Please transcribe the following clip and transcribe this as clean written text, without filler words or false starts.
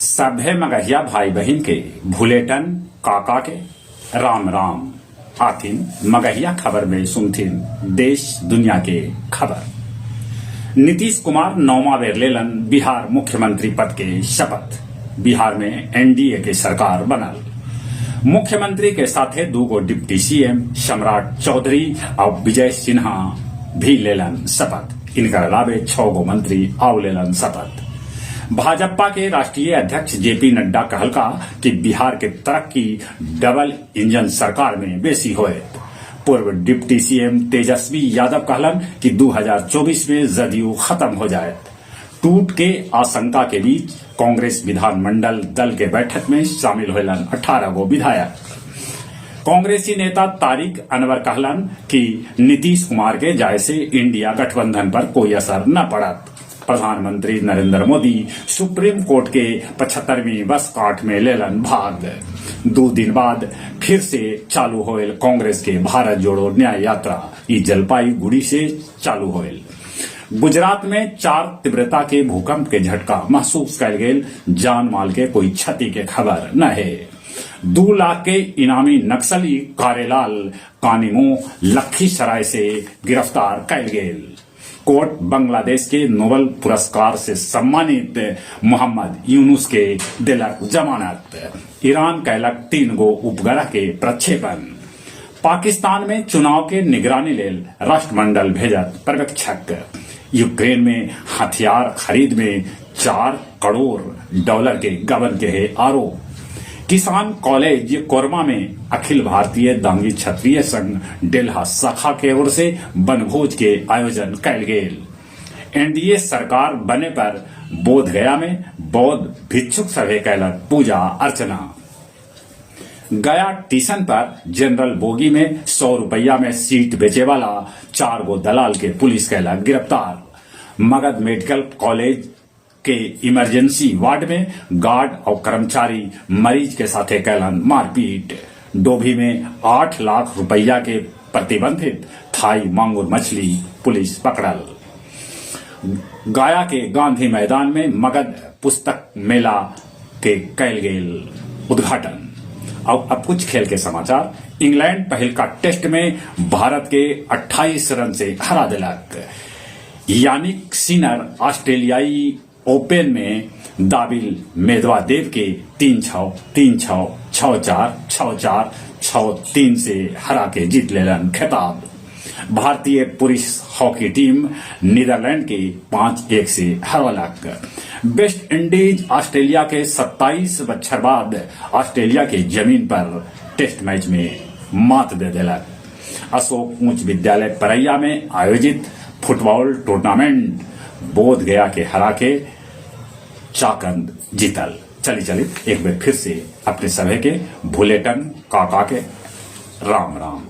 सभे मगहिया भाई बहन के भूलेटन काका के राम राम आथिन मगहिया खबर में सुनथिन देश दुनिया के खबर। नीतीश कुमार 9वां बेर लेलन बिहार मुख्यमंत्री पद के शपथ। बिहार में एनडीए के सरकार बनल। मुख्यमंत्री के साथे दूगो डिप्टी सीएम सम्राट चौधरी और विजय सिन्हा भी लेलन शपथ। इनका अलावे 6 गो मंत्री आव लेलन शपथ। भाजपा के राष्ट्रीय अध्यक्ष जेपी नड्डा कहलका कि बिहार के तरक्की डबल इंजन सरकार में बेसी होए। पूर्व डिप्टी सीएम तेजस्वी यादव कहलन कि 2024 में जदयू खत्म हो जाए। टूट के आशंका के बीच कांग्रेस विधानमंडल दल के बैठक में शामिल होलन 18 गो विधायक। कांग्रेसी नेता तारिक अनवर कहलन कि नीतीश कुमार के जाय से इंडिया गठबंधन पर कोई असर न पड़त। प्रधानमंत्री नरेंद्र मोदी सुप्रीम कोर्ट के 75वीं वर्षगांठ में लेलन भाग। 2 दिन बाद फिर से चालू होयल कांग्रेस के भारत जोड़ो न्याय यात्रा। ई जलपाईगुड़ी से चालू होयल। गुजरात में 4 तीव्रता के भूकंप के झटका महसूस कल गेल। जान माल के कोई क्षति के खबर न है। 2 लाख के इनामी नक्सली कारेलाल कानिमो लखीसराय से गिरफ्तार कल गेल। कोर्ट बांग्लादेश के नोबेल पुरस्कार से सम्मानित मोहम्मद यूनुस के दिलक जमानत। ईरान कैलक 3 गो उपग्रह के प्रक्षेपण। पाकिस्तान में चुनाव के निगरानी लेल राष्ट्रमंडल भेजत पर्यवेक्षक। यूक्रेन में हथियार खरीद में $4 करोड़ के गबन के है आरोप। किसान कॉलेज कोरमा में अखिल भारतीय दांगी क्षत्रिय संघ डेल्हा शाखा के ओर से बनभोज के आयोजन कल गेल। एनडीए सरकार बने पर बोध गया में बौद्ध भिक्षुक सभे कैलक पूजा अर्चना। गया स्टेशन पर जनरल बोगी में 100 रुपया में सीट बेचे वाला 4 गो दलाल के पुलिस कैलक गिरफ्तार। मगध मेडिकल कॉलेज के इमरजेंसी वार्ड में गार्ड और कर्मचारी मरीज के साथे कैलन मारपीट। डोभी में 8 लाख रुपया के प्रतिबंधित थाई मांगुर मछली पुलिस पकड़ल। गया के गांधी मैदान में मगध पुस्तक मेला के कैल गेल उद्घाटन। अब कुछ खेल के समाचार। इंग्लैंड पहल का टेस्ट में भारत के 28 रन से हरा दिलक। यानिक सिनर ऑस्ट्रेलियाई ओपन में दाविल मेदवादेव के 3-6, 3-6, 6-4, 6-4, 6-3 से हरा के जीत लेलन खिताब। भारतीय पुरुष हॉकी टीम नीदरलैंड के 5-1 से हरवलक। वेस्ट इंडीज ऑस्ट्रेलिया के 27 बछर बाद ऑस्ट्रेलिया के जमीन पर टेस्ट मैच में मात दे दिलक। अशोक उच्च विद्यालय परैया में आयोजित फुटबॉल टूर्नामेंट बोध गया के हरा के चाकंद जीतल। चली एक बार फिर से अपने सभे के भूलेटन काका के राम राम।